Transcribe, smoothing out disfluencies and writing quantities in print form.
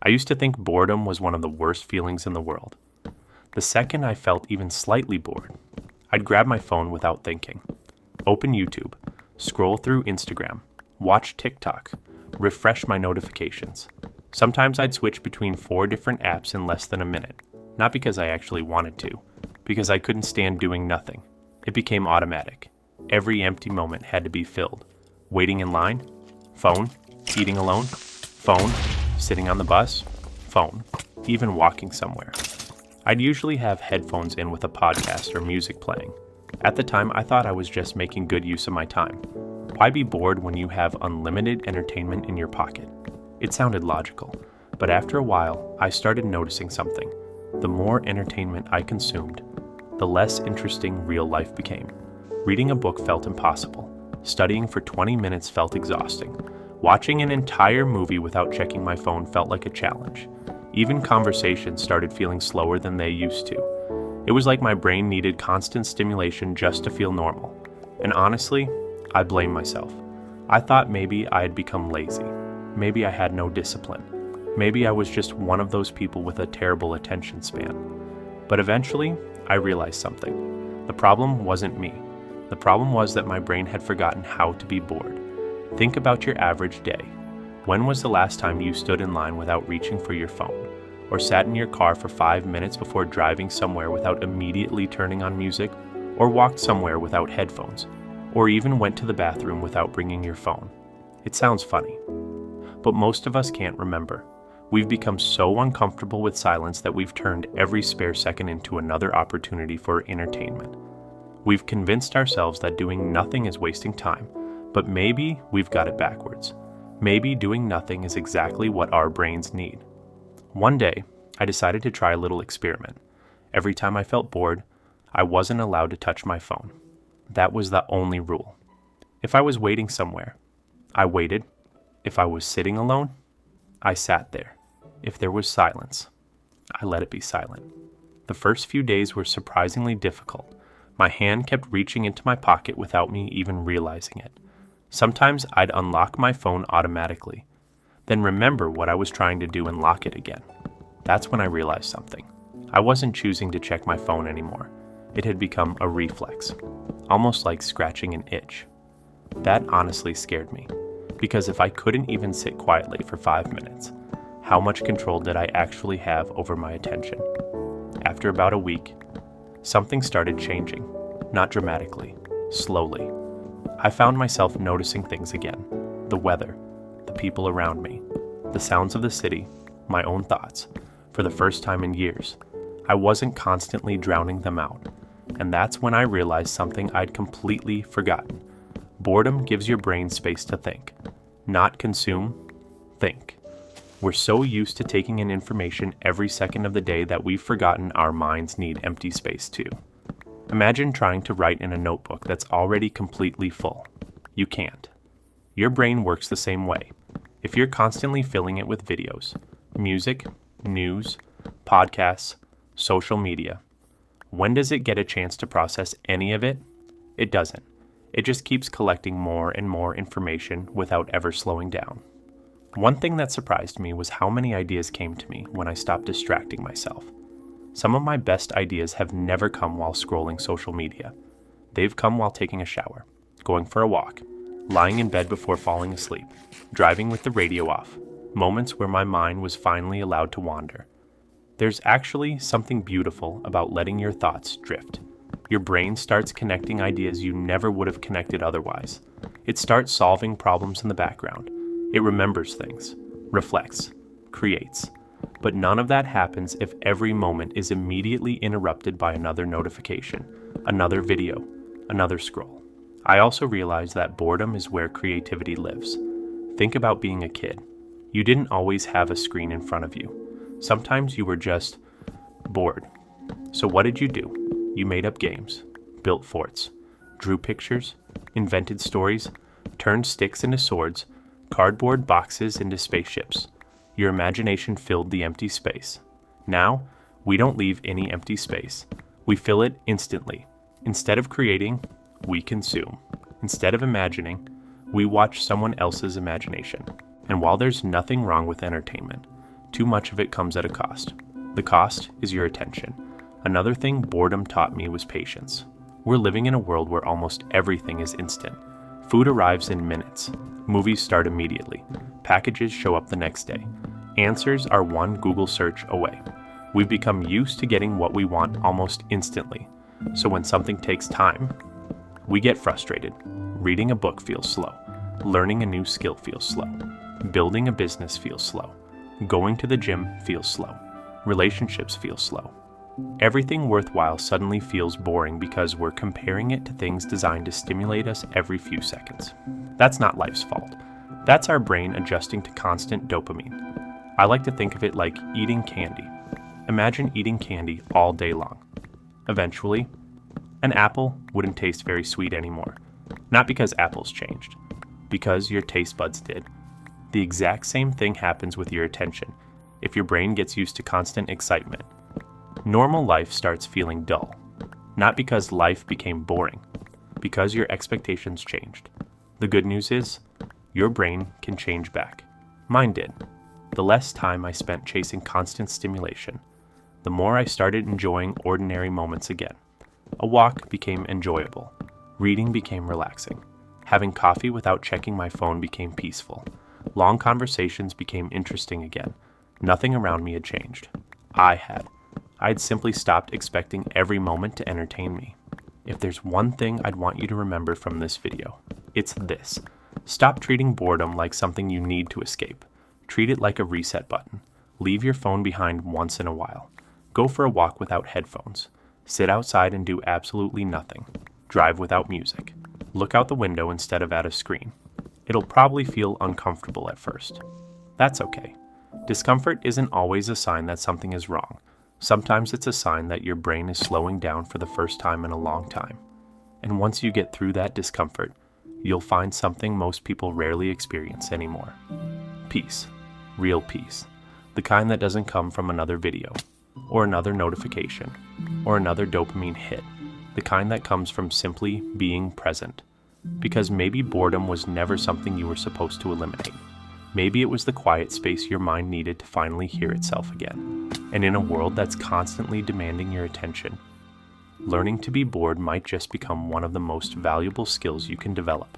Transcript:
I used to think boredom was one of the worst feelings in the world. The second I felt even slightly bored, I'd grab my phone without thinking. Open YouTube, scroll through Instagram, watch TikTok, refresh my notifications. Sometimes I'd switch between 4 different apps in less than a minute, not because I actually wanted to, because I couldn't stand doing nothing. It became automatic. Every empty moment had to be filled. Waiting in line? Phone. Eating alone? Phone. Sitting on the bus? Phone. Even walking somewhere. I'd usually have headphones in with a podcast or music playing. At the time, I thought I was just making good use of my time. Why be bored when you have unlimited entertainment in your pocket? It sounded logical, but after a while, I started noticing something. The more entertainment I consumed, the less interesting real life became. Reading a book felt impossible. Studying for 20 minutes felt exhausting. Watching an entire movie without checking my phone felt like a challenge. Even conversations started feeling slower than they used to. It was like my brain needed constant stimulation just to feel normal. And honestly, I blame myself. I thought maybe I had become lazy. Maybe I had no discipline. Maybe I was just one of those people with a terrible attention span. But eventually, I realized something. The problem wasn't me. The problem was that my brain had forgotten how to be bored. Think about your average day. When was the last time you stood in line without reaching for your phone? Or sat in your car for 5 minutes before driving somewhere without immediately turning on music? Or walked somewhere without headphones? Or even went to the bathroom without bringing your phone? It sounds funny, but most of us can't remember. We've become so uncomfortable with silence that we've turned every spare second into another opportunity for entertainment. We've convinced ourselves that doing nothing is wasting time, but maybe we've got it backwards. Maybe doing nothing is exactly what our brains need. One day, I decided to try a little experiment. Every time I felt bored, I wasn't allowed to touch my phone. That was the only rule. If I was waiting somewhere, I waited. If I was sitting alone, I sat there. If there was silence, I let it be silent. The first few days were surprisingly difficult. My hand kept reaching into my pocket without me even realizing it. Sometimes I'd unlock my phone automatically, then remember what I was trying to do and lock it again. That's when I realized something. I wasn't choosing to check my phone anymore. It had become a reflex, almost like scratching an itch. That honestly scared me, because if I couldn't even sit quietly for 5 minutes, how much control did I actually have over my attention? After about a week, something started changing, not dramatically, slowly. I found myself noticing things again. The weather, the people around me, the sounds of the city, my own thoughts. For the first time in years, I wasn't constantly drowning them out. And that's when I realized something I'd completely forgotten. Boredom gives your brain space to think. Not consume, think. We're so used to taking in information every second of the day that we've forgotten our minds need empty space too. Imagine trying to write in a notebook that's already completely full. You can't. Your brain works the same way. If you're constantly filling it with videos, music, news, podcasts, social media, when does it get a chance to process any of it? It doesn't. It just keeps collecting more and more information without ever slowing down. One thing that surprised me was how many ideas came to me when I stopped distracting myself. Some of my best ideas have never come while scrolling social media. They've come while taking a shower, going for a walk, lying in bed before falling asleep, driving with the radio off, moments where my mind was finally allowed to wander. There's actually something beautiful about letting your thoughts drift. Your brain starts connecting ideas you never would have connected otherwise. It starts solving problems in the background. It remembers things, reflects, creates. But none of that happens if every moment is immediately interrupted by another notification, another video, another scroll. I also realized that boredom is where creativity lives. Think about being a kid. You didn't always have a screen in front of you. Sometimes you were just bored. So what did you do? You made up games, built forts, drew pictures, invented stories, turned sticks into swords, cardboard boxes into spaceships. Your imagination filled the empty space. Now, we don't leave any empty space. We fill it instantly. Instead of creating, we consume. Instead of imagining, we watch someone else's imagination. And while there's nothing wrong with entertainment, too much of it comes at a cost. The cost is your attention. Another thing boredom taught me was patience. We're living in a world where almost everything is instant. Food arrives in minutes. Movies start immediately. Packages show up the next day. Answers are one Google search away. We've become used to getting what we want almost instantly. So when something takes time, we get frustrated. Reading a book feels slow. Learning a new skill feels slow. Building a business feels slow. Going to the gym feels slow. Relationships feel slow. Everything worthwhile suddenly feels boring because we're comparing it to things designed to stimulate us every few seconds. That's not life's fault. That's our brain adjusting to constant dopamine. I like to think of it like eating candy. Imagine eating candy all day long. Eventually, an apple wouldn't taste very sweet anymore. Not because apples changed, because your taste buds did. The exact same thing happens with your attention if your brain gets used to constant excitement. Normal life starts feeling dull, not because life became boring, because your expectations changed. The good news is, your brain can change back. Mine did. The less time I spent chasing constant stimulation, the more I started enjoying ordinary moments again. A walk became enjoyable. Reading became relaxing. Having coffee without checking my phone became peaceful. Long conversations became interesting again. Nothing around me had changed. I had simply stopped expecting every moment to entertain me. If there's one thing I'd want you to remember from this video, it's this. Stop treating boredom like something you need to escape. Treat it like a reset button. Leave your phone behind once in a while. Go for a walk without headphones. Sit outside and do absolutely nothing. Drive without music. Look out the window instead of at a screen. It'll probably feel uncomfortable at first. That's okay. Discomfort isn't always a sign that something is wrong. Sometimes it's a sign that your brain is slowing down for the first time in a long time. And once you get through that discomfort, you'll find something most people rarely experience anymore. Peace. Real peace. The kind that doesn't come from another video, or another notification, or another dopamine hit. The kind that comes from simply being present. Because maybe boredom was never something you were supposed to eliminate. Maybe it was the quiet space your mind needed to finally hear itself again. And in a world that's constantly demanding your attention, learning to be bored might just become one of the most valuable skills you can develop.